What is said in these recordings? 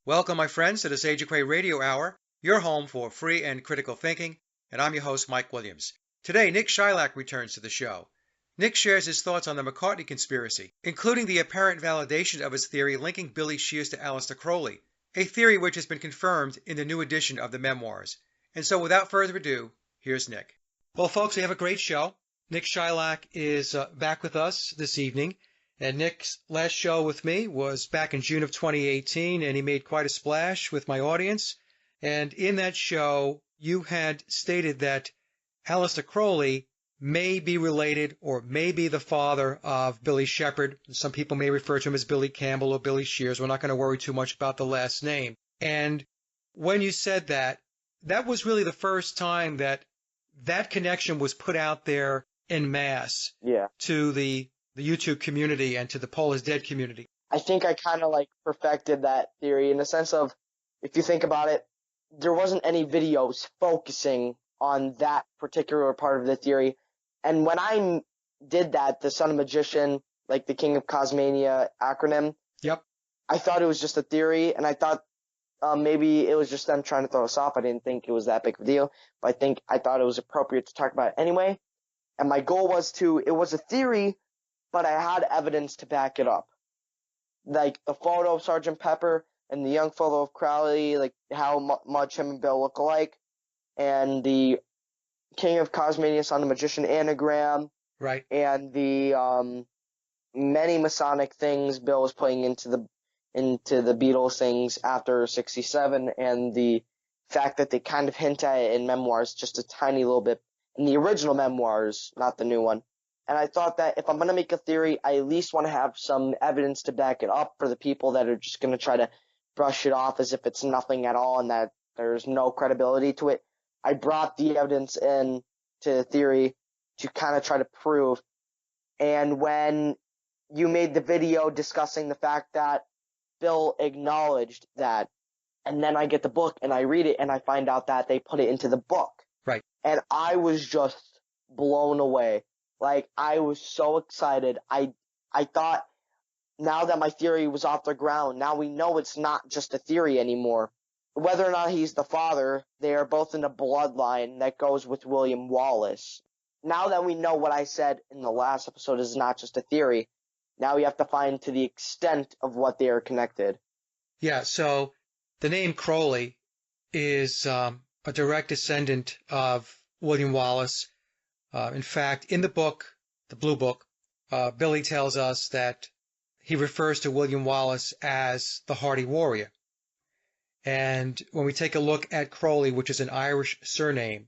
Welcome, my friends, to the Sage of Quay Radio Hour, your home for free and critical thinking, and I'm your host, Mike Williams. Today, Nick Chylak returns to the show. Nick shares his thoughts on the McCartney conspiracy, including the apparent validation of his theory linking Billy Shears to Aleister Crowley, a theory which has been confirmed in the new edition of the Memoirs. And so, without further ado, here's Nick. Well, folks, we have a great show. Nick Chylak is back with us this evening. And Nick's last show with me was back in June of 2018, and he made quite a splash with my audience. And in that show, you had stated that Aleister Crowley may be related or may be the father of Billy Shepherd. Some people may refer to him as Billy Campbell or Billy Shears. We're not going to worry too much about the last name. And when you said that, that was really the first time that that connection was put out there en masse to the YouTube community and to the Paul is Dead community. I think I kind of perfected that theory in the sense of, if you think about it, there wasn't any videos focusing on that particular part of the theory. And when I did that, the Son of Magician, like the King of Cosmania acronym, I thought it was just a theory, and I thought maybe it was just them trying to throw us off. I didn't think it was that big of a deal, but I thought it was appropriate to talk about it anyway. And my goal was it was a theory, but I had evidence to back it up. Like the photo of Sgt. Pepper and the young photo of Crowley, like how much him and Bill look alike, and the King of Cosmania, Son of Magician anagram, right, and the many Masonic things Bill was putting into the Beatles things after 67, and the fact that they kind of hint at it in Memoirs just a tiny little bit in the original Memoirs, not the new one. And I thought that if I'm going to make a theory, I at least want to have some evidence to back it up for the people that are just going to try to brush it off as if it's nothing at all and that there's no credibility to it. I brought the evidence in to the theory to kind of try to prove. And when you made the video discussing the fact that Bill acknowledged that, and then I get the book and I read it and I find out that they put it into the book. Right. And I was just blown away. I was so excited. I thought, now that my theory was off the ground, now we know it's not just a theory anymore. Whether or not he's the father, they are both in a bloodline that goes with William Wallace. Now that we know what I said in the last episode is not just a theory, now we have to find to the extent of what they are connected. Yeah, so the name Crowley is a direct descendant of William Wallace. In fact, in the book, the Blue Book, Billy tells us that he refers to William Wallace as the Hardy Warrior. And when we take a look at Crowley, which is an Irish surname,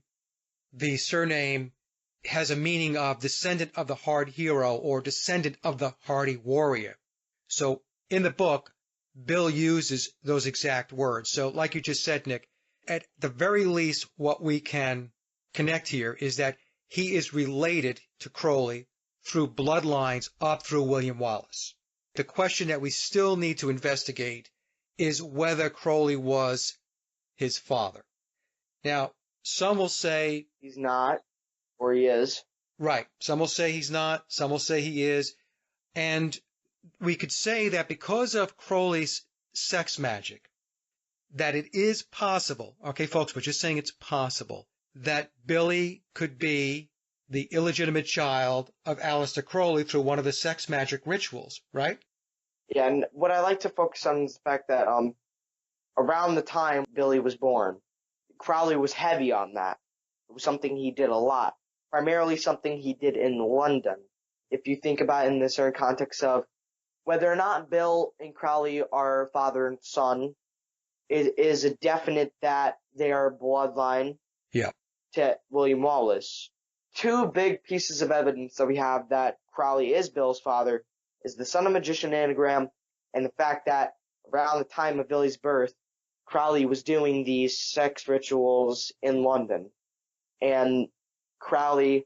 the surname has a meaning of descendant of the hard hero or descendant of the hardy warrior. So in the book, Bill uses those exact words. So like you just said, Nick, at the very least, what we can connect here is that he is related to Crowley through bloodlines up through William Wallace. The question that we still need to investigate is whether Crowley was his father. Now, some will say he's not, or he is. Right. Some will say he's not, some will say he is. And we could say that because of Crowley's sex magic, that it is possible, okay, folks, we're just saying it's possible, that Billy could be the illegitimate child of Aleister Crowley through one of the sex magic rituals, right? Yeah, and what I like to focus on is the fact that around the time Billy was born, Crowley was heavy on that. It was something he did a lot, primarily something he did in London. If you think about it in the certain context of whether or not Bill and Crowley are father and son, it is a definite that they are bloodline to William Wallace. Two big pieces of evidence that we have that Crowley is Bill's father is the Son of Magician anagram and the fact that around the time of Billy's birth, Crowley was doing these sex rituals in London. And Crowley,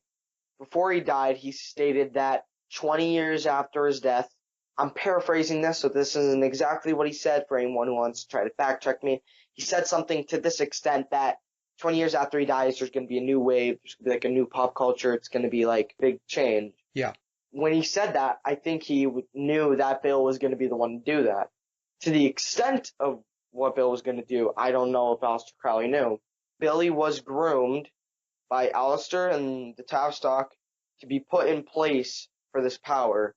before he died, he stated that 20 years after his death, I'm paraphrasing this, so this isn't exactly what he said for anyone who wants to try to fact check me. He said something to this extent that 20 years after he dies, there's going to be a new wave, there's going to be a new pop culture, it's going to be big change. Yeah. When he said that, I think he knew that Bill was going to be the one to do that. To the extent of what Bill was going to do. I don't know if Aleister Crowley knew. Billy was groomed by Aleister and the Tavistock to be put in place for this power.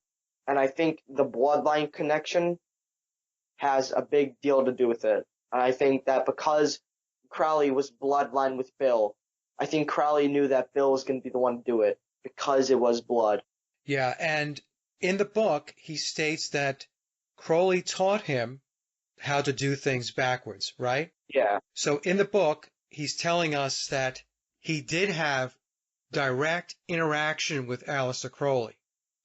And I think the bloodline connection has a big deal to do with it. And I think that because Crowley was bloodline with Bill, I think Crowley knew that Bill was going to be the one to do it because it was blood. Yeah, and in the book, he states that Crowley taught him how to do things backwards, right? Yeah. So in the book, he's telling us that he did have direct interaction with Aleister Crowley.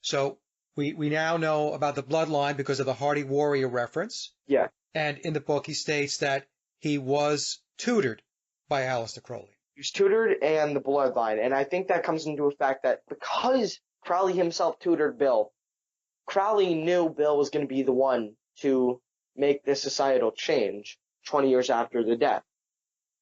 So we now know about the bloodline because of the Hardy Warrior reference. Yeah. And in the book, he states that he was tutored by Aleister Crowley. He was tutored and the bloodline. And I think that comes into a fact that because Crowley himself tutored Bill, Crowley knew Bill was going to be the one to make this societal change 20 years after the death.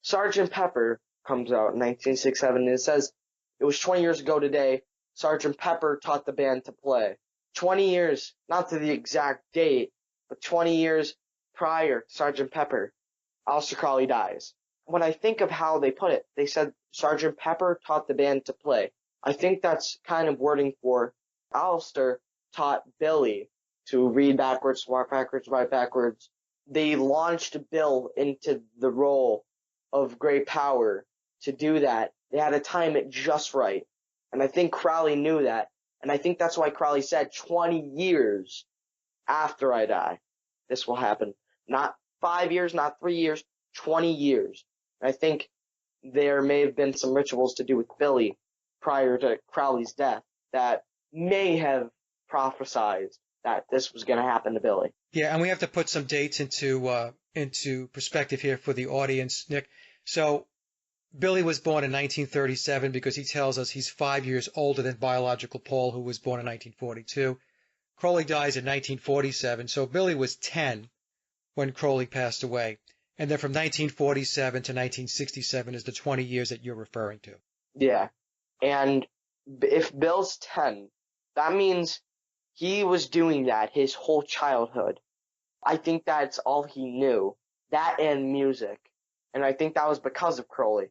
Sgt. Pepper comes out in 1967, and it says, it was 20 years ago today, Sgt. Pepper taught the band to play. 20 years, not to the exact date, but 20 years prior to Sgt. Pepper, Aleister Crowley dies. When I think of how they put it, they said Sgt. Pepper taught the band to play. I think that's kind of wording for Aleister taught Billy to read backwards, walk backwards, write backwards. They launched Bill into the role of great power to do that. They had to time it just right. And I think Crowley knew that. And I think that's why Crowley said 20 years after I die, this will happen. Not 5 years, not 3 years, 20 years. And I think there may have been some rituals to do with Billy prior to Crowley's death that may have prophesied that this was going to happen to Billy. Yeah, and we have to put some dates into perspective here for the audience, Nick. So Billy was born in 1937 because he tells us he's 5 years older than biological Paul, who was born in 1942. Crowley dies in 1947, so Billy was 10 when Crowley passed away. And then from 1947 to 1967 is the 20 years that you're referring to. Yeah. And if Bill's 10, that means he was doing that his whole childhood. I think that's all he knew. That and music. And I think that was because of Crowley.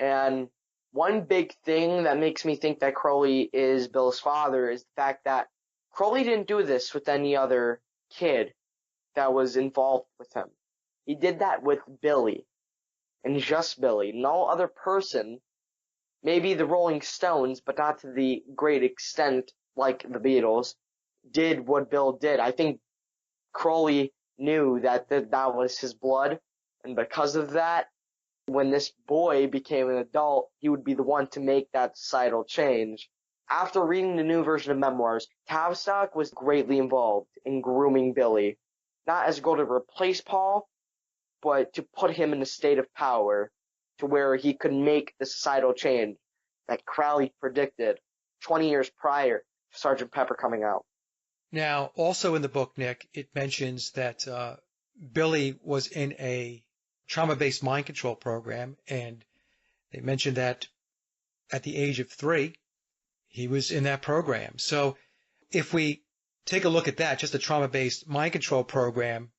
And one big thing that makes me think that Crowley is Bill's father is the fact that Crowley didn't do this with any other kid that was involved with him. He did that with Billy, and just Billy. No other person, maybe the Rolling Stones, but not to the great extent like the Beatles, did what Bill did. I think Crowley knew that that was his blood, and because of that, when this boy became an adult, he would be the one to make that societal change. After reading the new version of Memoirs, Tavistock was greatly involved in grooming Billy, not as a goal to replace Paul, but to put him in a state of power to where he could make the societal change that Crowley predicted 20 years prior to Sgt. Pepper coming out. Now, also in the book, Nick, it mentions that Billy was in a trauma-based mind control program, and they mentioned that at the age of 3, he was in that program. So if we take a look at that, just a trauma-based mind control program,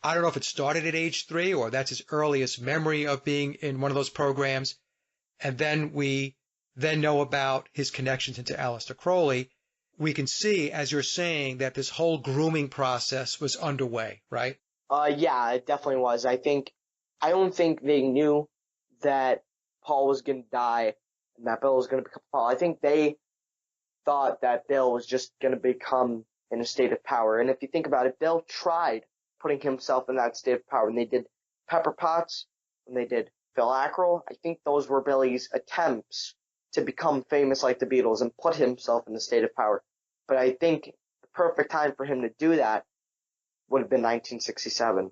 I don't know if it started at age 3 or that's his earliest memory of being in one of those programs. And then we then know about his connections into Aleister Crowley. We can see, as you're saying, that this whole grooming process was underway, right? Yeah, it definitely was. I don't think they knew that Paul was going to die and that Bill was going to become Paul. I think they thought that Bill was just going to become in a state of power. And if you think about it, Bill tried putting himself in that state of power. When they did Pepper Potts, when they did Phil Ackrell, I think those were Billy's attempts to become famous like the Beatles and put himself in a state of power. But I think the perfect time for him to do that would have been 1967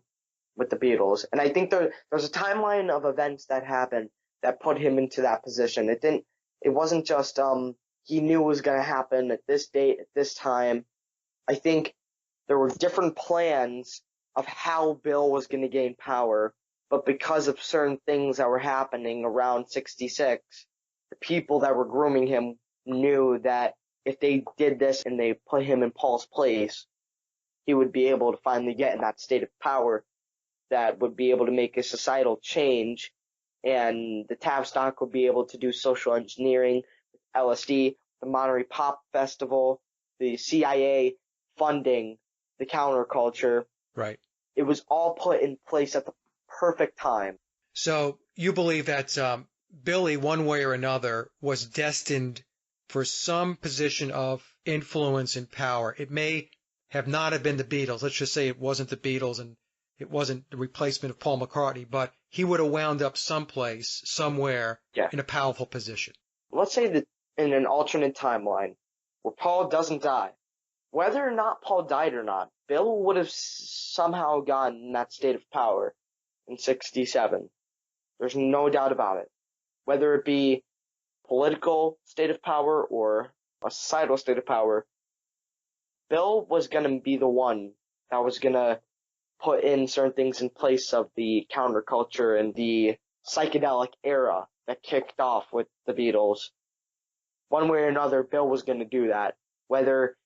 with the Beatles. And I think there's a timeline of events that happened that put him into that position. It wasn't just he knew it was going to happen at this date, at this time. I think there were different plans of how Bill was going to gain power, but because of certain things that were happening around 66, the people that were grooming him knew that if they did this and they put him in Paul's place, he would be able to finally get in that state of power that would be able to make a societal change, and the Tavistock would be able to do social engineering, LSD, the Monterey Pop Festival, the CIA funding the counterculture. Right. It was all put in place at the perfect time. So you believe that Billy, one way or another, was destined for some position of influence and power. It may have not have been the Beatles. Let's just say it wasn't the Beatles and it wasn't the replacement of Paul McCartney, but he would have wound up someplace, somewhere, in a powerful position. Let's say that in an alternate timeline where Paul doesn't die, whether or not Paul died or not, Bill would have somehow gotten that state of power in 67. There's no doubt about it. Whether it be political state of power or a societal state of power, Bill was going to be the one that was going to put in certain things in place of the counterculture and the psychedelic era that kicked off with the Beatles. One way or another, Bill was going to do that. Whether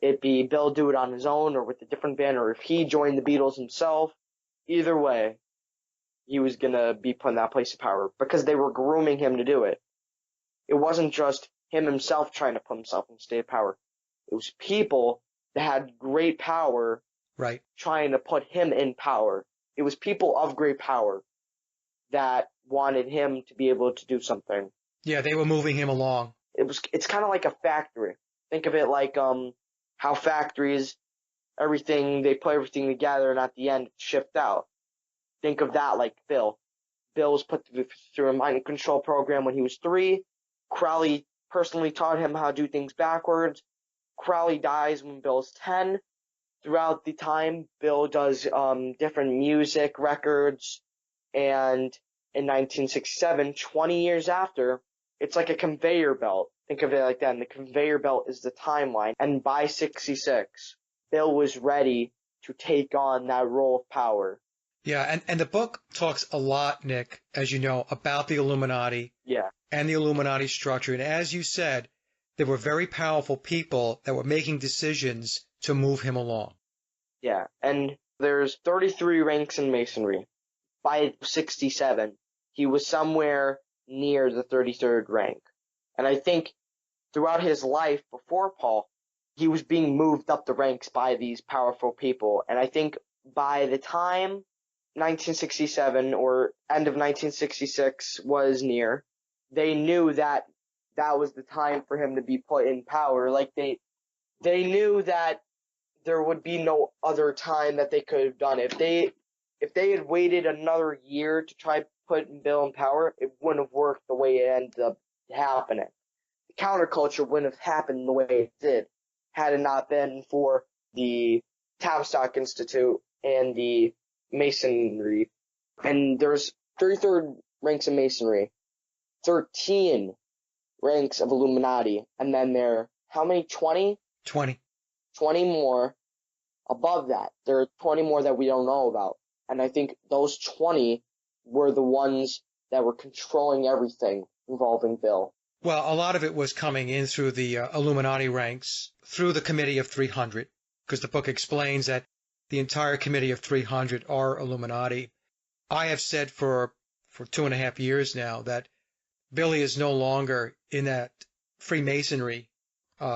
it be Bill do it on his own or with a different band, or if he joined the Beatles himself, either way, he was going to be put in that place of power because they were grooming him to do it. It wasn't just him himself trying to put himself in a state of power. It was people that had great power trying to put him in power. It was people of great power that wanted him to be able to do something. Yeah, they were moving him along. It's kind of like a factory. Think of it like how factories, they put everything together and at the end it's shipped out. Think of that like Bill. Bill was put through a mind control program when he was 3. Crowley personally taught him how to do things backwards. Crowley dies when Bill's 10. Throughout the time, Bill does different music records, and in 1967, 20 years after, it's like a conveyor belt. Think of it like that, and the conveyor belt is the timeline. And by 66, Bill was ready to take on that role of power. Yeah, and the book talks a lot, Nick, as you know, about the Illuminati and the Illuminati structure. And as you said, there were very powerful people that were making decisions to move him along. Yeah, and there's 33 ranks in Masonry. By 67, he was somewhere near the 33rd rank. And I think throughout his life before Paul, he was being moved up the ranks by these powerful people. And I think by the time 1967 or end of 1966 was near, they knew that that was the time for him to be put in power. Like they knew that there would be no other time that they could have done it. If they had waited another year to try putting Bill in power, it wouldn't have worked the way it ended up happening. The counterculture wouldn't have happened the way it did had it not been for the Tavistock Institute and the Masonry. And there's 33rd ranks of Masonry, 13 ranks of Illuminati, and then there, how many, 20? 20 more above that. There are 20 more that we don't know about. And I think those 20 were the ones that were controlling everything involving Bill. Well, a lot of it was coming in through the Illuminati ranks, through the Committee of 300, because the book explains that the entire Committee of 300 are Illuminati. I have said for 2.5 years now that Billy is no longer in that Freemasonry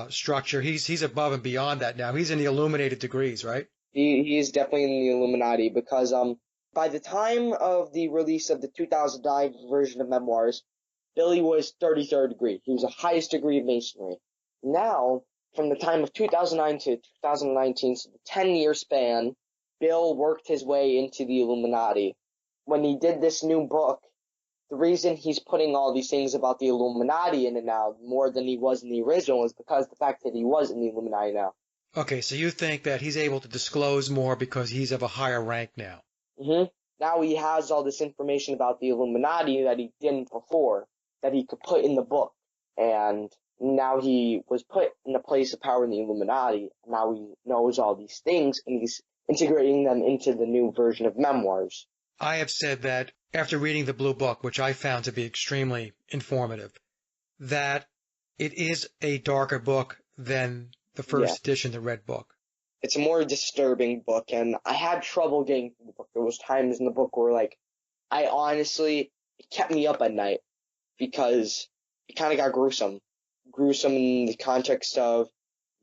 structure. He's above and beyond that now. He's in the Illuminated degrees, right? He is definitely in the Illuminati because by the time of the release of the 2009 version of Memoirs, Billy was 33rd degree. He was the highest degree of Masonry. Now, from the time of 2009 to 2019, so the 10-year span, Bill worked his way into the Illuminati. When he did this new book, the reason he's putting all these things about the Illuminati in it now more than he was in the original is because of the fact that he was in the Illuminati now. Okay, so you think that he's able to disclose more because he's of a higher rank now? Mm-hmm. Now he has all this information about the Illuminati that he didn't before, that he could put in the book. And now he was put in a place of power in the Illuminati. Now he knows all these things, and he's integrating them into the new version of Memoirs. I have said that after reading the Blue Book, which I found to be extremely informative, that it is a darker book than the first edition, the Red Book. It's a more disturbing book, and I had trouble getting through the book. There was times in the book where, like, I honestly, it kept me up at night because it kind of got gruesome. Gruesome in the context of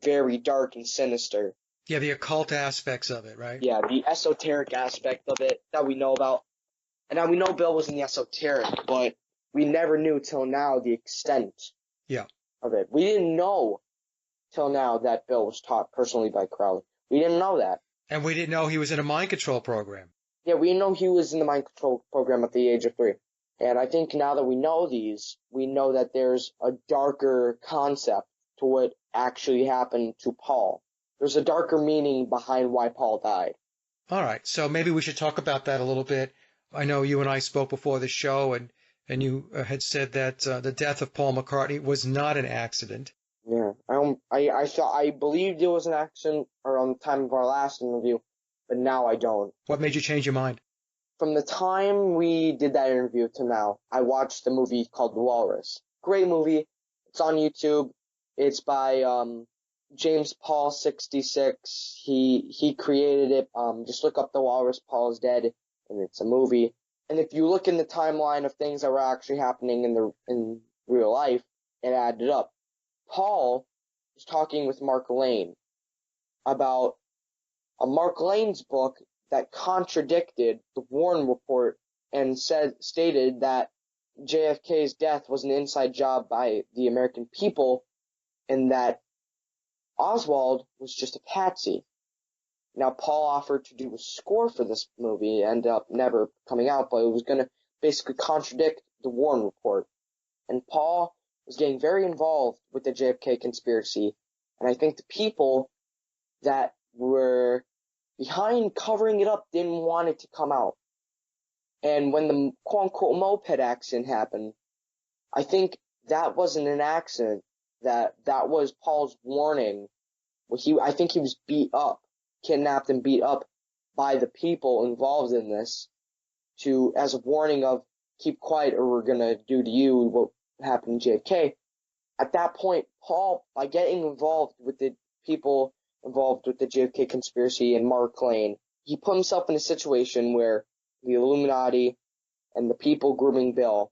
very dark and sinister. Yeah, the occult aspects of it, right? Yeah, the esoteric aspect of it that we know about. And now we know Bill was in the esoteric, but we never knew till now the extent Yeah. of it. We didn't know till now that Bill was taught personally by Crowley. We didn't know that. And we didn't know he was in a mind control program. Yeah, we didn't know he was in the mind control program at the age of 3. And I think now that we know these, we know that there's a darker concept to what actually happened to Paul. There's a darker meaning behind why Paul died. All right, so maybe we should talk about that a little bit. I know you and I spoke before the show, and you had said that the death of Paul McCartney was not an accident. Yeah, I believed it was an accident around the time of our last interview, but now I don't. What made you change your mind? From the time we did that interview to now, I watched a movie called The Walrus. Great movie. It's on YouTube. It's by James Paul 66. He created it. Just look up The Walrus. Paul is dead, and it's a movie. And if you look in the timeline of things that were actually happening in real life, it added up. Paul was talking with Mark Lane about a Mark Lane's book that contradicted the Warren report and stated that JFK's death was an inside job by the American people and that Oswald was just a patsy. Now, Paul offered to do a score for this movie. It ended up never coming out, but it was going to basically contradict the Warren report. And Paul was getting very involved with the JFK conspiracy. And I think the people that were behind covering it up didn't want it to come out. And when the quote-unquote moped accident happened, I think that wasn't an accident. That was Paul's warning. I think he was beat up, kidnapped and beat up by the people involved in this as a warning of keep quiet or we're going to do to you what happened to JFK. At that point, Paul, by getting involved with the people involved with the JFK conspiracy and Mark Lane, he put himself in a situation where the Illuminati and the people grooming Bill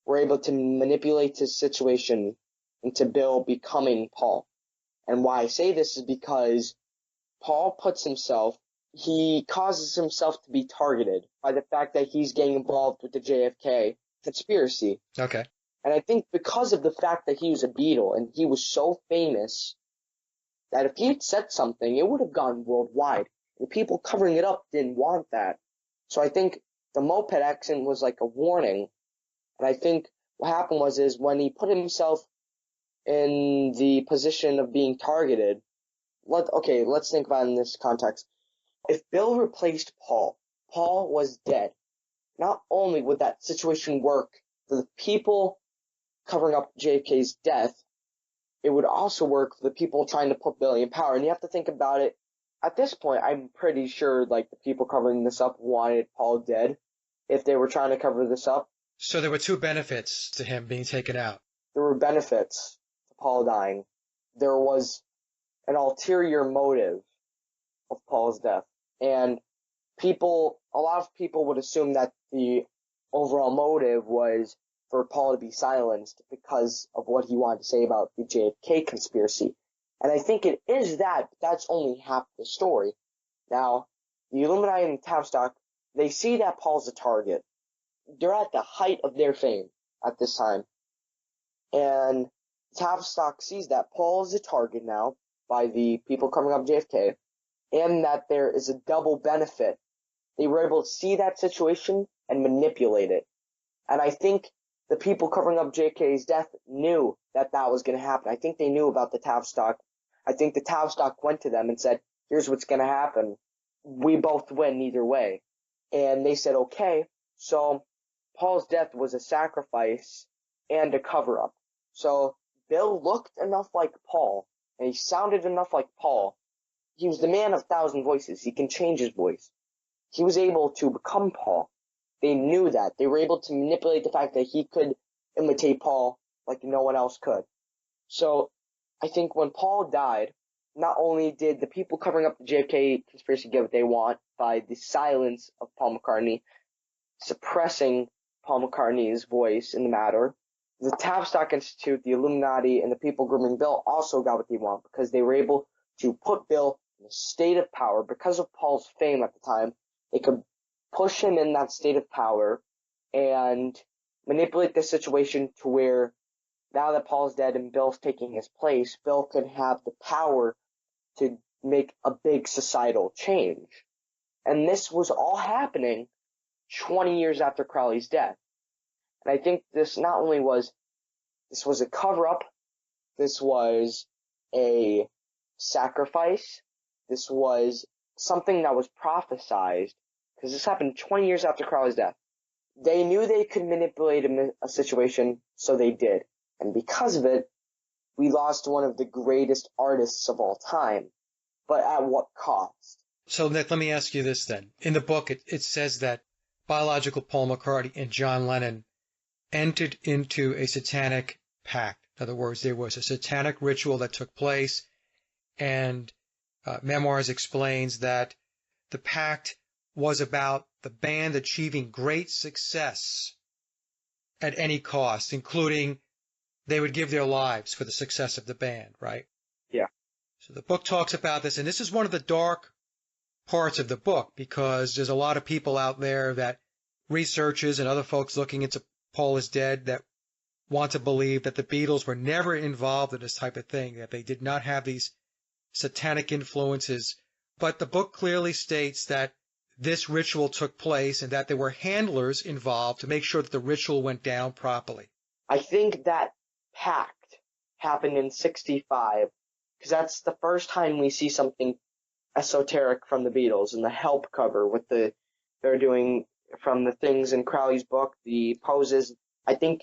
were able to manipulate his situation into Bill becoming Paul. And why I say this is because Paul he causes himself to be targeted by the fact that he's getting involved with the JFK conspiracy. Okay. And I think because of the fact that he was a Beatle and he was so famous that if he had said something, it would have gone worldwide. The people covering it up didn't want that. So I think the moped accident was like a warning. And I think what happened is when he put himself in the position of being targeted, let's think about it in this context. If Bill replaced Paul was dead. Not only would that situation work for the people covering up JFK's death, it would also work for the people trying to put Billy in power. And you have to think about it. At this point, I'm pretty sure like the people covering this up wanted Paul dead if they were trying to cover this up. So there were two benefits to him being taken out. There were benefits to Paul dying. There was an ulterior motive of Paul's death. And a lot of people would assume that the overall motive was for Paul to be silenced because of what he wanted to say about the JFK conspiracy. And I think it is that, but that's only half the story. Now, the Illuminati and Tavistock, they see that Paul's a target. They're at the height of their fame at this time. And Tavistock sees that Paul is a target now by the people covering up JFK, and that there is a double benefit. They were able to see that situation and manipulate it. And I think the people covering up JFK's death knew that was going to happen. I think they knew about the Tavistock. I think the Tavistock went to them and said, here's what's going to happen. We both win either way. And they said, okay. So Paul's death was a sacrifice and a cover-up. So Bill looked enough like Paul, and he sounded enough like Paul. He was the man of 1,000 voices. He can change his voice. He was able to become Paul. They knew that. They were able to manipulate the fact that he could imitate Paul like no one else could. So I think when Paul died, not only did the people covering up the JFK conspiracy get what they want by the silence of Paul McCartney, suppressing Paul McCartney's voice in the matter, the Tavistock Institute, the Illuminati, and the people grooming Bill also got what they want because they were able to put Bill in a state of power. Because of Paul's fame at the time, they could push him in that state of power and manipulate the situation to where now that Paul's dead and Bill's taking his place, Bill can have the power to make a big societal change. And this was all happening 20 years after Crowley's death. And I think this was a cover-up, this was a sacrifice, this was something that was prophesized, because this happened 20 years after Crowley's death. They knew they could manipulate a situation, so they did. And because of it, we lost one of the greatest artists of all time. But at what cost? So, Nick, let me ask you this then. In the book, it says that biological Paul McCartney and John Lennon entered into a satanic pact. In other words, there was a satanic ritual that took place, and Memoirs explains that the pact was about the band achieving great success at any cost, including they would give their lives for the success of the band, right? Yeah. So the book talks about this, and this is one of the dark parts of the book because there's a lot of people out there that researchers and other folks looking into Paul is Dead that want to believe that the Beatles were never involved in this type of thing, that they did not have these satanic influences. But the book clearly states that this ritual took place and that there were handlers involved to make sure that the ritual went down properly. I think that pact happened in 65, because that's the first time we see something esoteric from the Beatles in the Help cover with they're doing from the things in Crowley's book, the poses. I think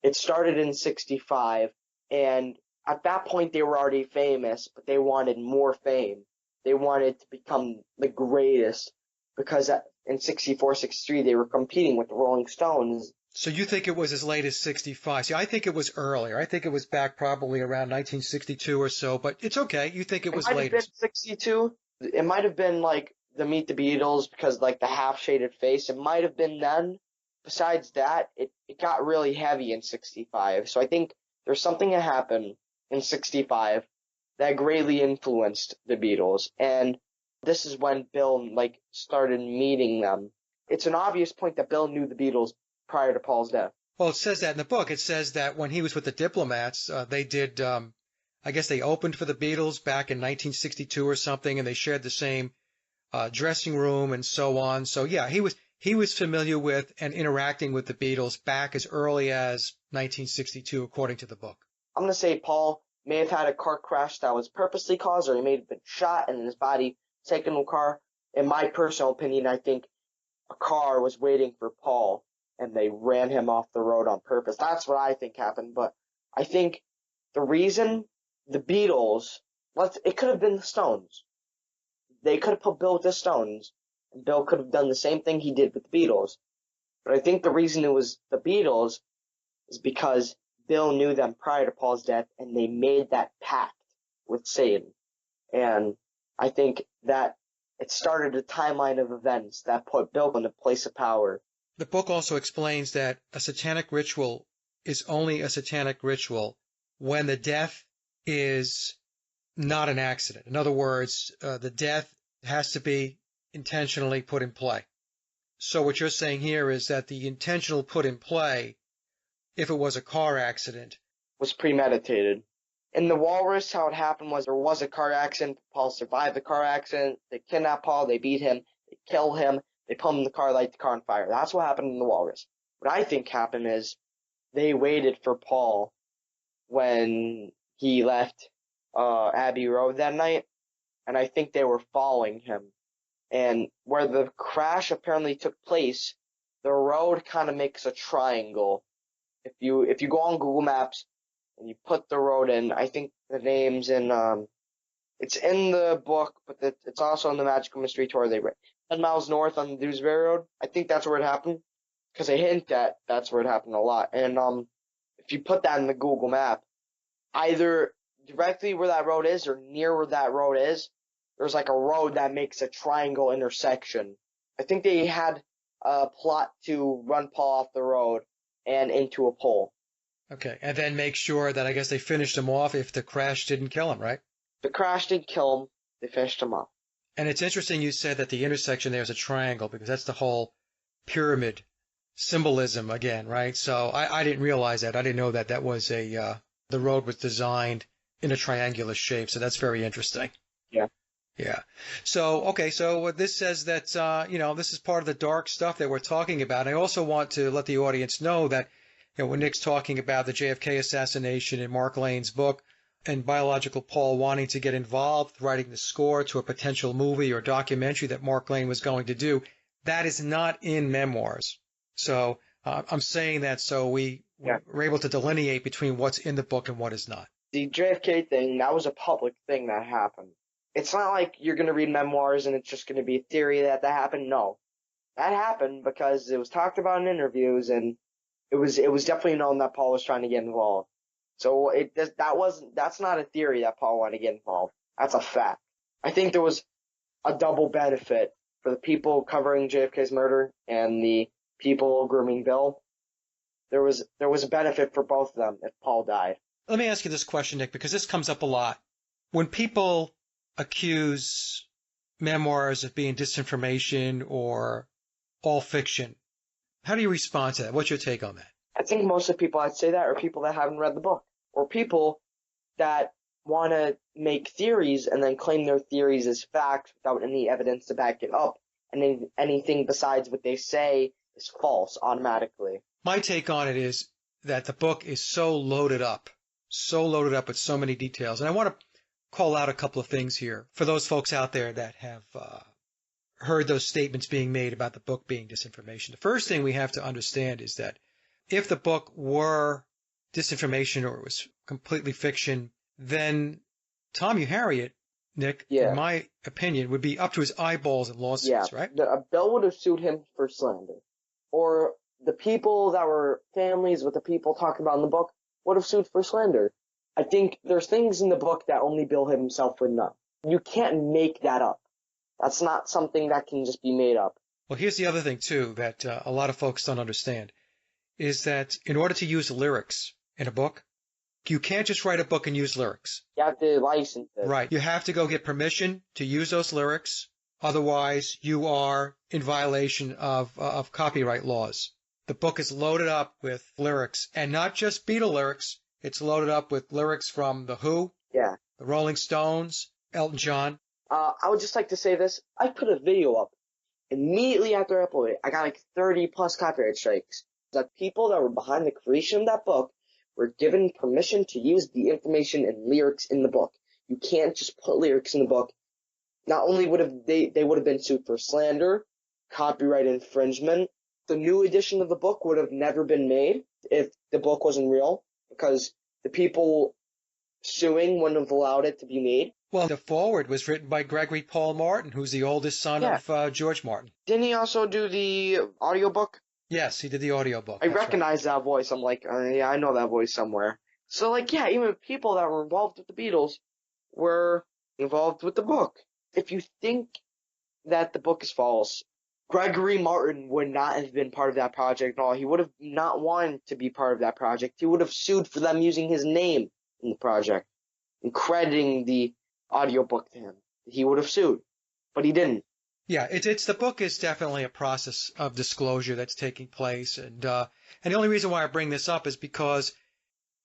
it started in 65, and at that point they were already famous, but they wanted more fame. They wanted to become the greatest because in 64, 63 they were competing with the Rolling Stones. So you think it was as late as 65. See, I think it was earlier. I think it was back probably around 1962 or so, but it's okay. You think it was later. It might have been 62. It might have been like the Meet the Beatles because like the half-shaded face. It might have been then. Besides that, it got really heavy in 65. So I think there's something that happened in 65 that greatly influenced the Beatles. And this is when Bill started meeting them. It's an obvious point that Bill knew the Beatles prior to Paul's death. Well, it says that in the book. It says that when he was with the Diplomats, they did, I guess they opened for the Beatles back in 1962 or something, and they shared the same dressing room and so on. So, yeah, he was familiar with and interacting with the Beatles back as early as 1962, according to the book. I'm going to say Paul may have had a car crash that was purposely caused, or he may have been shot and his body taken in a car. In my personal opinion, I think a car was waiting for Paul, and they ran him off the road on purpose. That's what I think happened. But I think the reason the Beatles, it could have been the Stones. They could have put Bill with the Stones, and Bill could have done the same thing he did with the Beatles. But I think the reason it was the Beatles is because Bill knew them prior to Paul's death, and they made that pact with Satan. And I think that it started a timeline of events that put Bill in a place of power. The book also explains that a satanic ritual is only a satanic ritual when the death is not an accident. In other words, the death has to be intentionally put in play. So what you're saying here is that the intentional put in play, if it was a car accident, was premeditated. In The Walrus, how it happened was there was a car accident. Paul survived the car accident. They kidnap Paul. They beat him. They kill him. They put him in the car, light the car on fire. That's what happened in The Walrus. What I think happened is they waited for Paul when he left Abbey Road that night, and I think they were following him. And where the crash apparently took place, the road kind of makes a triangle. If you go on Google Maps and you put the road in, I think the name's in it's in the book, but it's also in the Magical Mystery Tour they read. 10 miles north on the Dewsbury Road. I think that's where it happened, because they hint that that's where it happened a lot. And if you put that in the Google map, either directly where that road is or near where that road is, there's like a road that makes a triangle intersection. I think they had a plot to run Paul off the road and into a pole. Okay, and then make sure that I guess they finished him off if the crash didn't kill him, right? The crash did kill him. They finished him off. And it's interesting you said that the intersection there is a triangle because that's the whole pyramid symbolism again, right? So I didn't realize that. I didn't know that was the road was designed in a triangular shape. So that's very interesting. Yeah. Yeah. So, okay. So what this says that, this is part of the dark stuff that we're talking about. I also want to let the audience know that, when Nick's talking about the JFK assassination in Mark Lane's book and biological Paul wanting to get involved, writing the score to a potential movie or documentary that Mark Lane was going to do, that is not in Memoirs. So I'm saying that so we're able to delineate between what's in the book and what is not. The JFK thing, that was a public thing that happened. It's not like you're going to read Memoirs and it's just going to be a theory that happened. No. That happened because it was talked about in interviews, and it was definitely known that Paul was trying to get involved. So that's not a theory that Paul wanted to get involved. That's a fact. I think there was a double benefit for the people covering JFK's murder and the people grooming Bill. There was a benefit for both of them if Paul died. Let me ask you this question, Nick, because this comes up a lot. When people accuse Memoirs of being disinformation or all fiction, how do you respond to that? What's your take on that? I think most of the people I'd say that are people that haven't read the book, or people that want to make theories and then claim their theories as facts without any evidence to back it up, and anything besides what they say is false automatically. My take on it is that the book is so loaded up with so many details. And I want to call out a couple of things here for those folks out there that have heard those statements being made about the book being disinformation. The first thing we have to understand is that if the book were disinformation or it was completely fiction, then Tom Harriet, Nick, in my opinion, would be up to his eyeballs in lawsuits, right? Bill would have sued him for slander. Or the people that were families with the people talking about in the book would have sued for slander. I think there's things in the book that only Bill himself would know. You can't make that up. That's not something that can just be made up. Well, here's the other thing, too, that a lot of folks don't understand, is that in order to use lyrics in a book, you can't just write a book and use lyrics. You have to license it. Right. You have to go get permission to use those lyrics. Otherwise, you are in violation of copyright laws. The book is loaded up with lyrics, and not just Beatle lyrics. It's loaded up with lyrics from The Who, the Rolling Stones, Elton John. I would just like to say this. I put a video up immediately after I uploaded it. I got like 30 plus copyright strikes. The people that were behind the creation of that book were given permission to use the information and lyrics in the book. You can't just put lyrics in the book. Not only they would have been sued for slander, copyright infringement. The new edition of the book would have never been made if the book wasn't real, because the people suing wouldn't have allowed it to be made. Well, the foreword was written by Gregory Paul Martin, who's the oldest son of George Martin. Didn't he also do the audiobook? Yes, he did the audiobook. I recognize that voice. I'm like, yeah, I know that voice somewhere. So, even people that were involved with the Beatles were involved with the book. If you think that the book is false, Gregory Martin would not have been part of that project at all. He would have not wanted to be part of that project. He would have sued for them using his name in the project and crediting the audiobook to him. He would have sued, but he didn't. Yeah, it's the book is definitely a process of disclosure that's taking place, and the only reason why I bring this up is because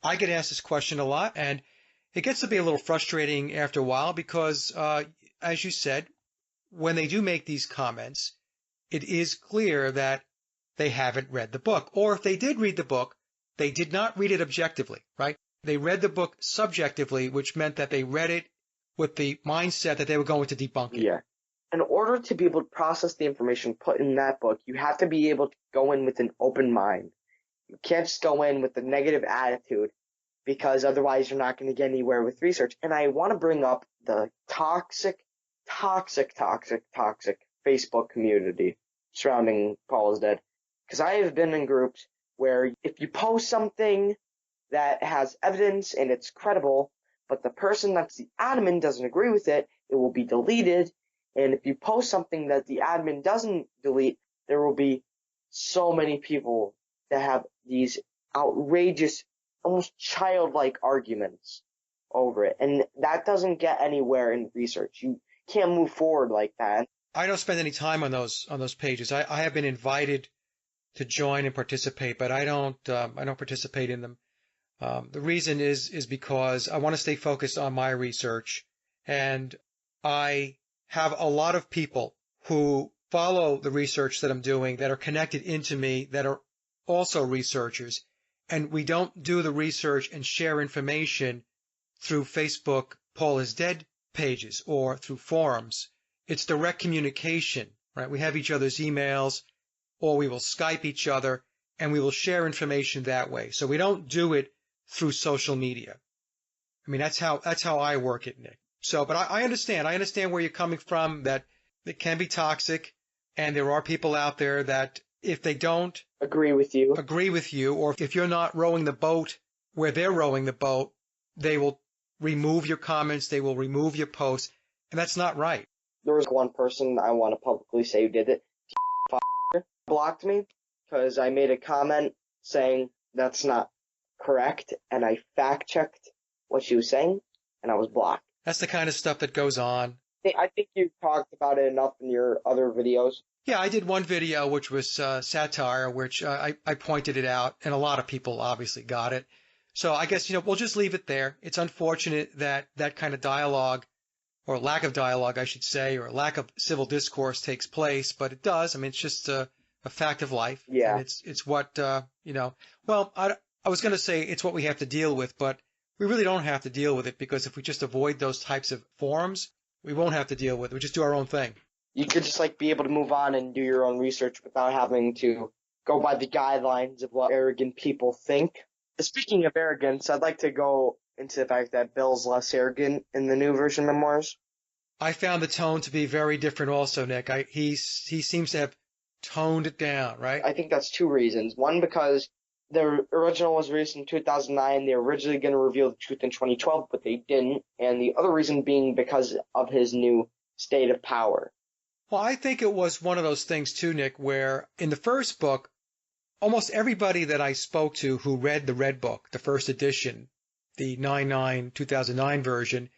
I get asked this question a lot, and it gets to be a little frustrating after a while because, as you said, when they do make these comments, it is clear that they haven't read the book, or if they did read the book, they did not read it objectively, right? They read the book subjectively, which meant that they read it with the mindset that they were going to debunk it. Yeah. In order to be able to process the information put in that book, you have to be able to go in with an open mind. You can't just go in with a negative attitude, because otherwise you're not going to get anywhere with research. And I want to bring up the toxic Facebook community surrounding Paul is Dead. Because I have been in groups where if you post something that has evidence and it's credible, but the person that's the admin doesn't agree with it, it will be deleted. And if you post something that the admin doesn't delete, there will be so many people that have these outrageous, almost childlike arguments over it. And that doesn't get anywhere in research. You can't move forward like that. I don't spend any time on those pages. I have been invited to join and participate, but I don't participate in them. The reason is because I want to stay focused on my research, and I have a lot of people who follow the research that I'm doing that are connected into me that are also researchers, and we don't do the research and share information through Facebook Paul is Dead pages or through forums. It's direct communication, right? We have each other's emails, or we will Skype each other, and we will share information that way. So we don't do it through social media. I mean, that's how I work it, Nick. So, but I understand where you're coming from, that it can be toxic, and there are people out there that if they don't agree with you, or if you're not rowing the boat where they're rowing the boat, they will remove your comments, they will remove your posts, and that's not right. There was one person I want to publicly say who did it. Blocked me because I made a comment saying that's not correct, and I fact-checked what she was saying, and I was blocked. That's the kind of stuff that goes on. I think you've talked about it enough in your other videos. Yeah, I did one video which was satire, which I pointed it out, and a lot of people obviously got it. So I guess, we'll just leave it there. It's unfortunate that that kind of dialogue, or lack of dialogue, I should say, or lack of civil discourse takes place, but it does. I mean, it's just a fact of life. Yeah. And it's what, well, I was going to say it's what we have to deal with, but we really don't have to deal with it, because if we just avoid those types of forums, we won't have to deal with it. We just do our own thing. You could just be able to move on and do your own research without having to go by the guidelines of what arrogant people think. Speaking of arrogance, I'd like to go into the fact that Bill's less arrogant in the new version of Memoirs. I found the tone to be very different also, Nick. He seems to have toned it down, right? I think that's two reasons. One, because the original was released in 2009. They were originally going to reveal the truth in 2012, but they didn't. And the other reason being because of his new state of power. Well, I think it was one of those things too, Nick, where in the first book, almost everybody that I spoke to who read the Red Book, the first edition, the 2009 version,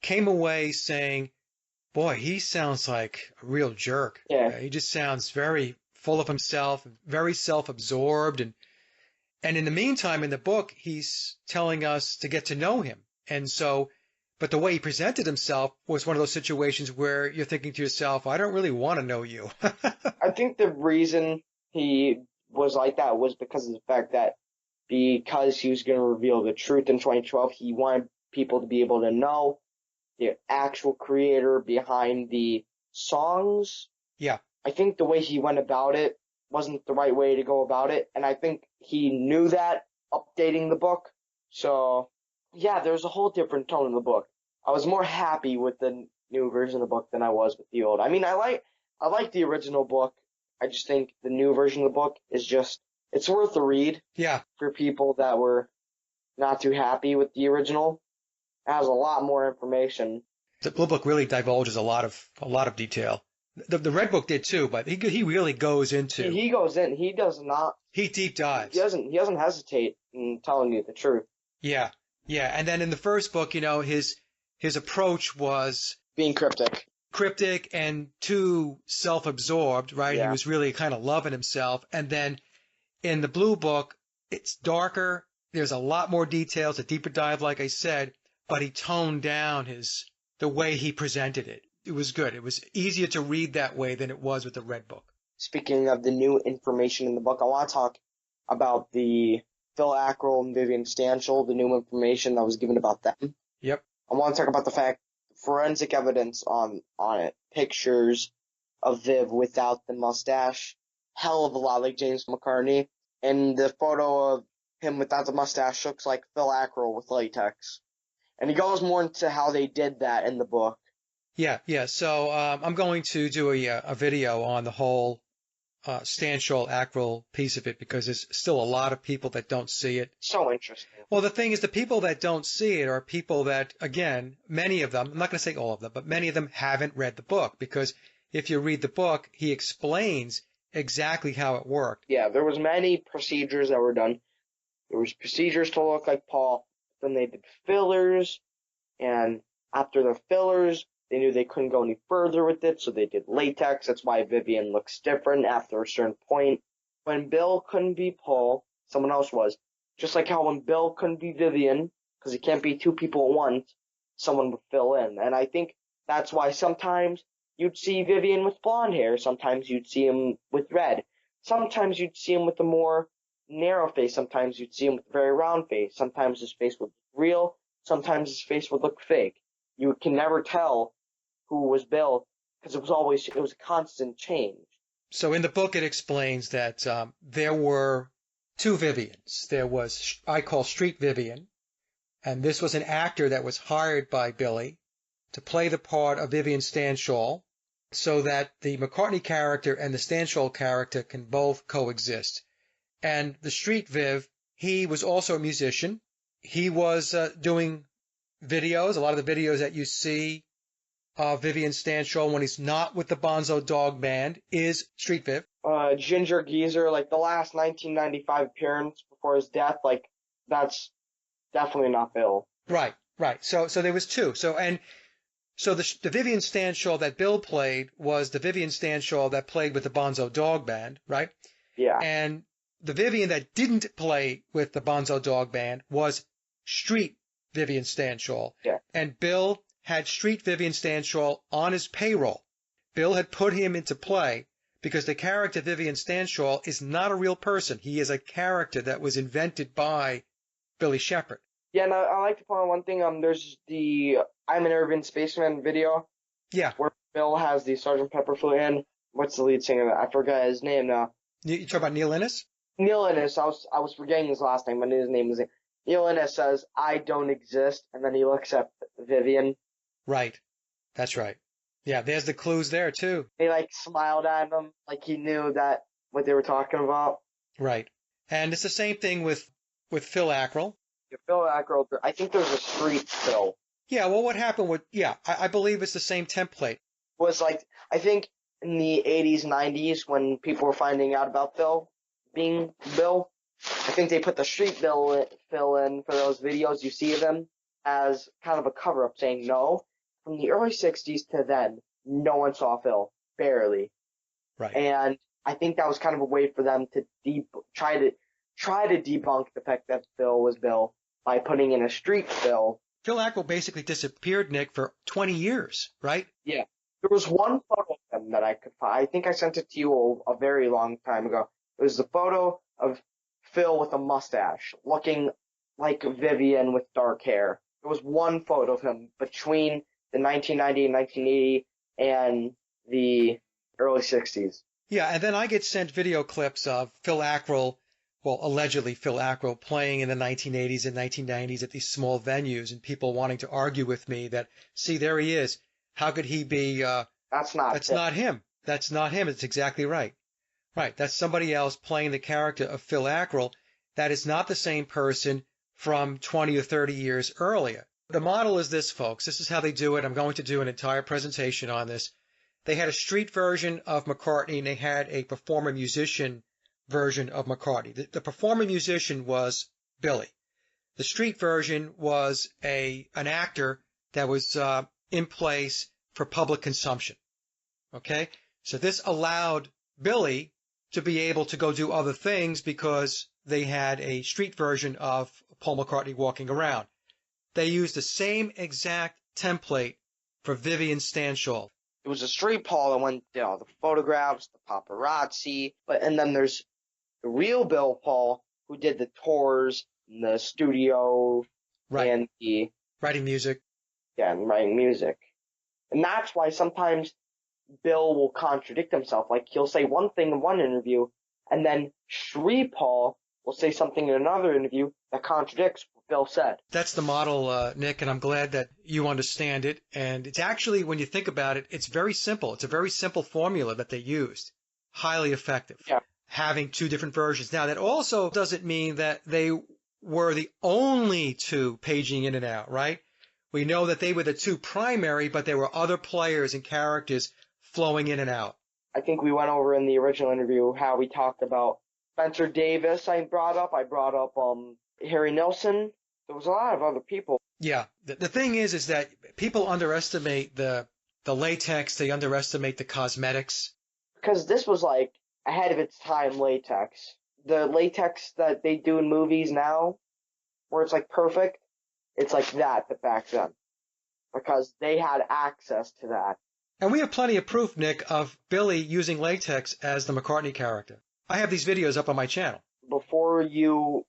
came away saying, boy, he sounds like a real jerk. Yeah. He just sounds very full of himself, very self-absorbed. And in the meantime, in the book, he's telling us to get to know him. And so, but the way he presented himself was one of those situations where you're thinking to yourself, I don't really want to know you. I think the reason he was like that was because of the fact that because he was going to reveal the truth in 2012, he wanted people to be able to know the actual creator behind the songs. Yeah. I think the way he went about it wasn't the right way to go about it, and I think he knew that updating the book. So, yeah, there's a whole different tone in the book. I was more happy with the new version of the book than I was with the old. I mean, I like the original book. I just think the new version of the book is just, it's worth a read. Yeah. For people that were not too happy with the original. It has a lot more information. The Blue Book really divulges a lot of detail. The Red Book did too, but he really goes into. He goes in. He does not. He deep dives. He doesn't hesitate in telling you the truth. Yeah, yeah. And then in the first book, his approach was being cryptic and too self-absorbed, right? Yeah. He was really kind of loving himself. And then in the Blue Book, it's darker. There's a lot more details, a deeper dive, like I said, but he toned down the way he presented it. It was good. It was easier to read that way than it was with the Red Book. Speaking of the new information in the book, I want to talk about the Phil Ackrell and Vivian Stanchel, the new information that was given about them. Yep. I want to talk about the fact, forensic evidence on it, pictures of Viv without the mustache, hell of a lot like James McCartney, and the photo of him without the mustache looks like Phil Ackrell with latex. And he goes more into how they did that in the book. Yeah. So I'm going to do a video on the whole Stanshall-Ackroll piece of it because there's still a lot of people that don't see it. So interesting. Well, the thing is, the people that don't see it are people that, again, many of them, I'm not going to say all of them, but many of them haven't read the book, because if you read the book, he explains exactly how it worked. Yeah, there was many procedures that were done. There was procedures to look like Paul, then they did fillers, and after the fillers, they knew they couldn't go any further with it, so they did latex. That's why Vivian looks different after a certain point. When Bill couldn't be Paul, someone else was. Just like how when Bill couldn't be Vivian, because he can't be two people at once, someone would fill in. And I think that's why sometimes you'd see Vivian with blonde hair, sometimes you'd see him with red. Sometimes you'd see him with a more narrow face, sometimes you'd see him with a very round face. Sometimes his face would look real, sometimes his face would look fake. You can never tell who was Bill, because it was a constant change. So in the book, it explains that there were two Vivians. There was, I call Street Vivian, and this was an actor that was hired by Billy to play the part of Vivian Stanshall, so that the McCartney character and the Stanshall character can both coexist. And the Street Viv, he was also a musician. He was doing videos, a lot of the videos that you see Vivian Stanshall when he's not with the Bonzo Dog Band is Street Viv. Ginger Geezer, like the last 1995 appearance before his death, like that's definitely not Bill. Right. So there was two. So the Vivian Stanshall that Bill played was the Vivian Stanshall that played with the Bonzo Dog Band, right? Yeah. And the Vivian that didn't play with the Bonzo Dog Band was Street Vivian Stanshall. Yeah. And Bill had Street Vivian Stanshall on his payroll. Bill had put him into play because the character Vivian Stanshall is not a real person. He is a character that was invented by Billy Shepherd. Yeah, and I like to point out one thing. There's the I'm an Urban Spaceman video. Yeah. Where Bill has the Sgt. Pepper flute in. What's the lead singer? I forgot his name now. You talk about Neil Innes? Neil Innes. I was forgetting his last name, but his name is Neil Innes says, "I don't exist," and then he looks at Vivian. Right. That's right. Yeah, there's the clues there, too. He, smiled at him, like he knew that what they were talking about. Right. And it's the same thing with Phil Ackroll. Yeah, Phil Ackroll, I think there's a Street Phil. Yeah, well, what happened with, I believe it's the same template. Was I think in the 80s, 90s, when people were finding out about Phil being Bill, I think they put the Street Phil in for those videos you see of them as kind of a cover-up saying no. From the early 60s to then, no one saw Phil. Barely. Right. And I think that was kind of a way for them to try to debunk the fact that Phil was Bill by putting in a Street Phil. Phil Ackroll basically disappeared, Nick, for 20 years, right? Yeah. There was one photo of him that I could find. I think I sent it to you a very long time ago. It was the photo of Phil with a mustache, looking like Vivian with dark hair. There was one photo of him between the 1990 and 1980 and the early 60s. Yeah, and then I get sent video clips of Phil Ackroll, well, allegedly Phil Ackroll, playing in the 1980s and 1990s at these small venues, and people wanting to argue with me that, see, there he is. How could he be? That's not him. That's not him. It's exactly right. Right. That's somebody else playing the character of Phil Ackroll. That is not the same person from 20 or 30 years earlier. The model is this, folks. This is how they do it. I'm going to do an entire presentation on this. They had a street version of McCartney, and they had a performer-musician version of McCartney. The performer-musician was Billy. The street version was an actor that was in place for public consumption. Okay? So this allowed Billy to be able to go do other things because they had a street version of Paul McCartney walking around. They used the same exact template for Vivian Stanshall. It was a Street Paul that went, the photographs, the paparazzi, and then there's the real Bill Paul who did the tours, and the studio, right, and the writing music. Yeah, and writing music. And that's why sometimes Bill will contradict himself. Like, he'll say one thing in one interview, and then Street Paul will say something in another interview that contradicts what Bill said. That's the model, Nick, and I'm glad that you understand it. And it's actually, when you think about it, it's very simple. It's a very simple formula that they used. highly effective. Yeah. Having two different versions. Now, that also doesn't mean that they were the only two paging in and out, right? We know that they were the two primary, but there were other players and characters flowing in and out. I think we went over in the original interview how we talked about Spencer Davis. I brought up Harry Nilsson. There was a lot of other people. Yeah. The thing is that people underestimate the latex. They underestimate the cosmetics. Because this was like ahead of its time latex. The latex that they do in movies now, where it's like perfect, it's like that, but back then. Because they had access to that. And we have plenty of proof, Nick, of Billy using latex as the McCartney character. I have these videos up on my channel. Before you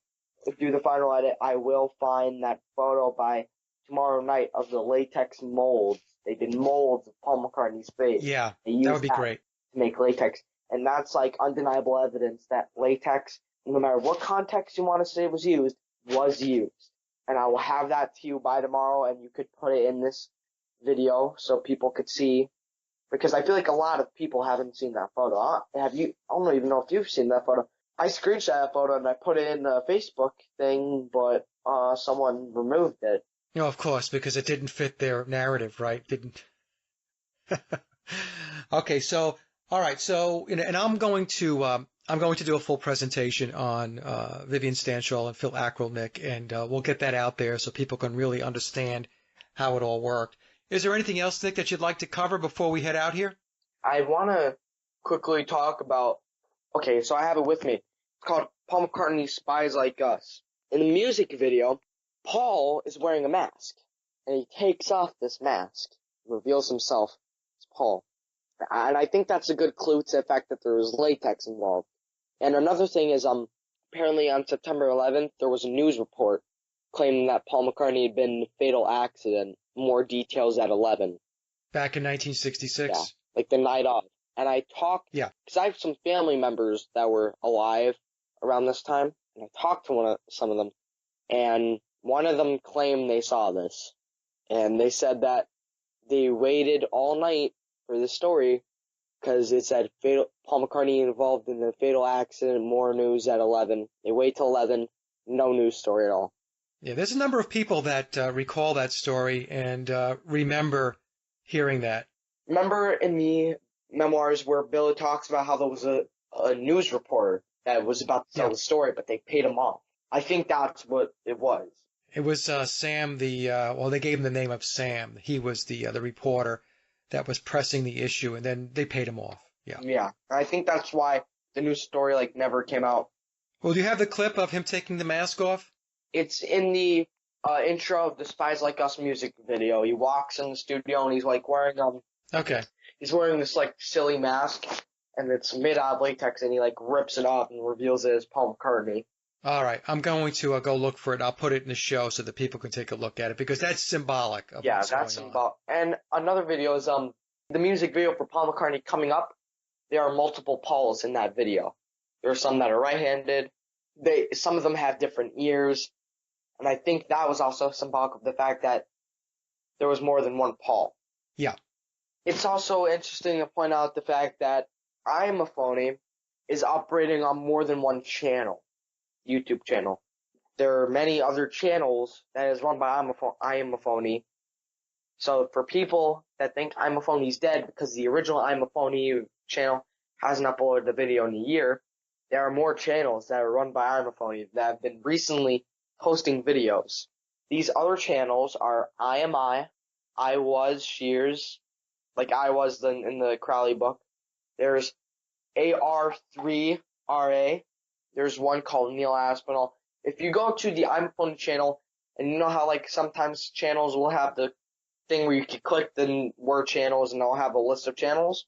do the final edit, I will find that photo by tomorrow night of the latex molds. They did molds of Paul McCartney's face. Yeah, that would be great. To make latex. And that's like undeniable evidence that latex, no matter what context you want to say was used. And I will have that to you by tomorrow, and you could put it in this video so people could see. Because I feel like a lot of people haven't seen that photo. Have you? I don't even know if you've seen that photo. I screenshot that photo and I put it in the Facebook thing, but someone removed it. No, of course, because it didn't fit their narrative, right? Didn't. Okay, so all right, so and I'm going to do a full presentation on Vivian Stanshall and Phil Ackrell, and we'll get that out there so people can really understand how it all worked. Is there anything else, Nick, that you'd like to cover before we head out here? I want to quickly talk about. Okay, so I have it with me. It's called Paul McCartney's Spies Like Us. In the music video, Paul is wearing a mask, and he takes off this mask, reveals himself as Paul. And I think that's a good clue to the fact that there was latex involved. And another thing is, apparently on September 11th, there was a news report claiming that Paul McCartney had been in a fatal accident. More details at 11. Back in 1966? Yeah, like the night of. And I talked, because I have some family members that were alive around this time, and I talked to some of them, and one of them claimed they saw this. And they said that they waited all night for this story because it said Paul McCartney involved in the fatal accident, more news at 11. They wait till 11, no news story at all. Yeah, there's a number of people that recall that story and remember hearing that. Remember in the Memoirs where Billy talks about how there was a news reporter that was about to tell the story, but they paid him off. I think that's what it was. It was Sam, they gave him the name of Sam. He was the reporter that was pressing the issue, and then they paid him off. Yeah. Yeah, I think that's why the news story never came out. Well, do you have the clip of him taking the mask off? It's in the intro of the Spies Like Us music video. He walks in the studio and he's wearing Okay. He's wearing this silly mask, and it's made out of latex, and he rips it off and reveals it as Paul McCartney. All right, I'm going to go look for it. I'll put it in the show so that people can take a look at it because that's symbolic of what's going on. Yeah, that's symbolic. And another video is the music video for Paul McCartney coming up. There are multiple Pauls in that video. There are some that are right-handed. Some of them have different ears. And I think that was also symbolic of the fact that there was more than one Paul. Yeah. It's also interesting to point out the fact that I Am a Phony is operating on more than one channel, YouTube channel. There are many other channels that is run by I Am a Phony. So for people that think I'm a Phony's dead because the original I'm a Phony channel hasn't uploaded a video in a year, there are more channels that are run by I'm a Phony that have been recently posting videos. These other channels are I Was Shears, like I was in the Crowley book. There's AR3RA. There's one called Neil Aspinall. If you go to the I'm a Phony channel, and you know how sometimes channels will have the thing where you can click the word channels and they'll have a list of channels?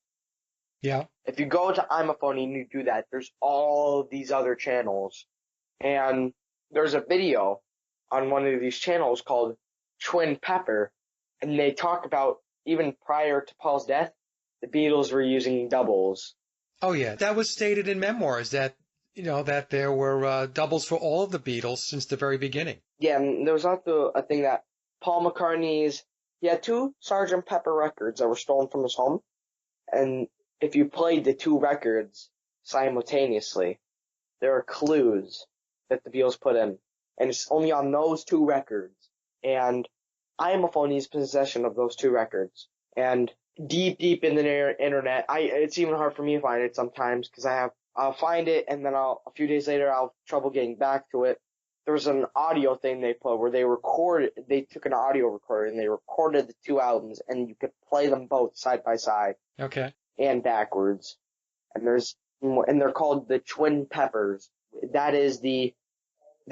Yeah. If you go to I'm a Phony and you do that, there's all of these other channels. And there's a video on one of these channels called Twin Pepper, and they talk about even prior to Paul's death, the Beatles were using doubles. Oh yeah, that was stated in Memoirs that that there were doubles for all of the Beatles since the very beginning. Yeah, and there was also a thing that Paul McCartney's he had 2 Sgt. Pepper records that were stolen from his home, and if you played the two records simultaneously, there are clues that the Beatles put in, and it's only on those two records. And I am a phony's possession of those two records. And deep in the internet, it's even hard for me to find it sometimes because I'll find it and then a few days later I'll have trouble getting back to it. There was an audio thing they put where they took an audio recorder and they recorded the two albums and you could play them both side by side. Okay. And backwards. And they're called the Twin Peppers. That is the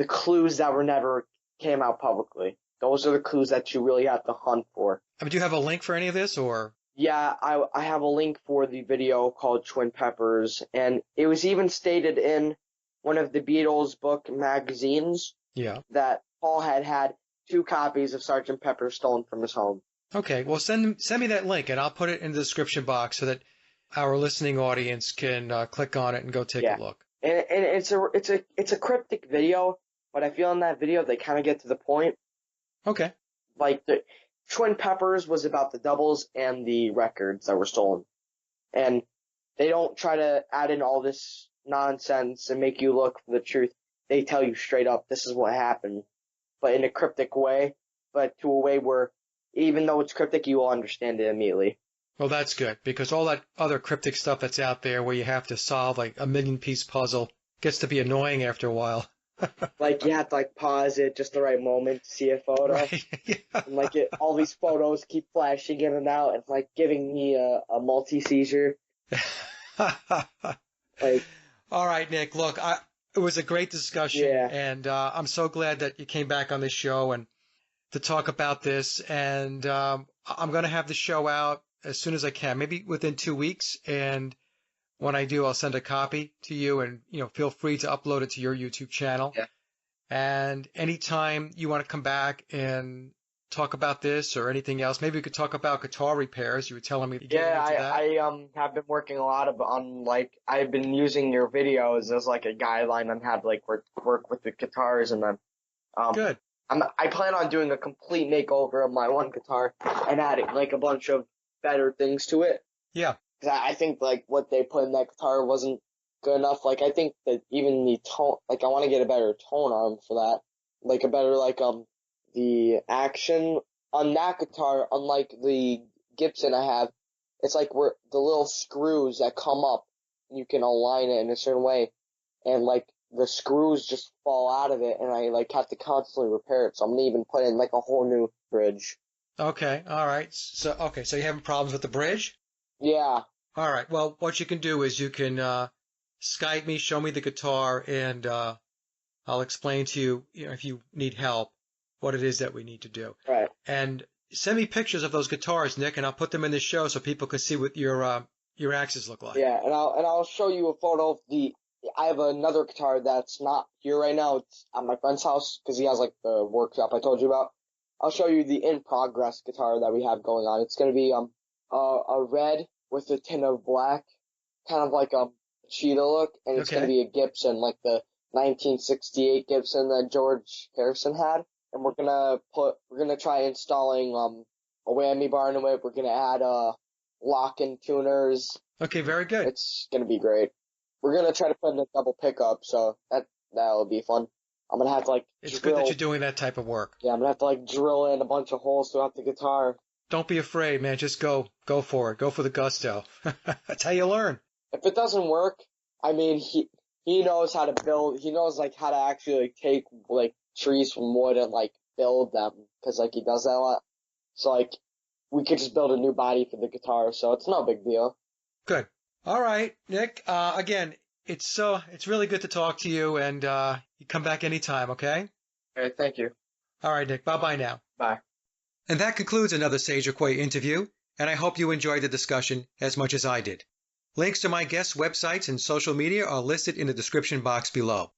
clues that never came out publicly. Those are the clues that you really have to hunt for. Do you have a link for any of this, or? Yeah, I have a link for the video called Twin Peppers, and it was even stated in one of the Beatles book magazines that Paul had 2 copies of Sgt. Pepper stolen from his home. Okay, well send me that link, and I'll put it in the description box so that our listening audience can click on it and go take a look. And it's a cryptic video, but I feel in that video they kind of get to the point. Okay. Like the Twin Peppers was about the doubles and the records that were stolen. And they don't try to add in all this nonsense and make you look for the truth. They tell you straight up, this is what happened. But in a cryptic way, but to a way where even though it's cryptic, you will understand it immediately. Well, that's good, because all that other cryptic stuff that's out there where you have to solve like a 1,000,000-piece puzzle gets to be annoying after a while. Like you have to pause it just the right moment to see a photo. Right. Yeah. And all these photos keep flashing in and out and giving me a multi-seizure. All right, Nick, look, it was a great discussion, and I'm so glad that you came back on this show and to talk about this, and I'm going to have the show out as soon as I can, maybe within 2 weeks, and when I do, I'll send a copy to you, and feel free to upload it to your YouTube channel. Yeah. And anytime you want to come back and talk about this or anything else, maybe we could talk about guitar repairs. You were telling me to get into that. I have been working a lot on I've been using your videos as a guideline on how to work with the guitars, and then good. I plan on doing a complete makeover of my one guitar and adding a bunch of better things to it. Yeah. Because I think what they put in that guitar wasn't good enough. I think that even the tone, I want to get a better tone arm for that. A better the action on that guitar, unlike the Gibson I have, it's where the little screws that come up, you can align it in a certain way, and the screws just fall out of it, and I have to constantly repair it. So I'm gonna even put in a whole new bridge. Okay, all right. So you're having problems with the bridge? Yeah. All right. Well, what you can do is you can Skype me, show me the guitar, and I'll explain to you, if you need help, what it is that we need to do. Right. And send me pictures of those guitars, Nick, and I'll put them in the show so people can see what your axes look like. Yeah, and I'll show you a photo of I have another guitar that's not here right now. It's at my friend's house because he has the workshop I told you about. I'll show you the in progress guitar that we have going on. It's gonna be a red with a tint of black, kind of like a cheetah look, and it's gonna be a Gibson, the 1968 Gibson that George Harrison had. And we're gonna try installing a whammy bar into it. We're gonna add lock-in tuners. Okay, very good. It's gonna be great. We're gonna try to put in a double pickup, so that'll be fun. I'm gonna have to It's good that you're doing that type of work. Yeah, I'm gonna have to drill in a bunch of holes throughout the guitar. Don't be afraid, man. Just go for it. Go for the gusto. That's how you learn. If it doesn't work, he knows how to build. He knows how to actually take trees from wood and build them, because he does that a lot. So we could just build a new body for the guitar, so it's no big deal. Good. All right, Nick. Again, it's really good to talk to you, and you come back anytime, okay? All right, thank you. All right, Nick. Bye-bye now. Bye. And that concludes another Sage or Quay interview, and I hope you enjoyed the discussion as much as I did. Links to my guests' websites and social media are listed in the description box below.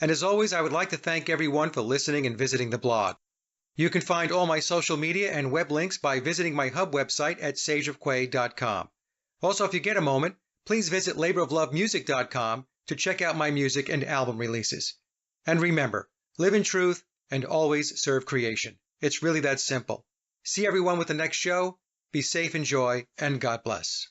And as always, I would like to thank everyone for listening and visiting the blog. You can find all my social media and web links by visiting my hub website at sageofquay.com. Also, if you get a moment, please visit laboroflovemusic.com to check out my music and album releases. And remember, live in truth and always serve creation. It's really that simple. See everyone with the next show. Be safe, enjoy, and God bless.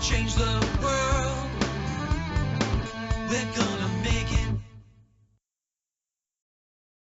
Change the world.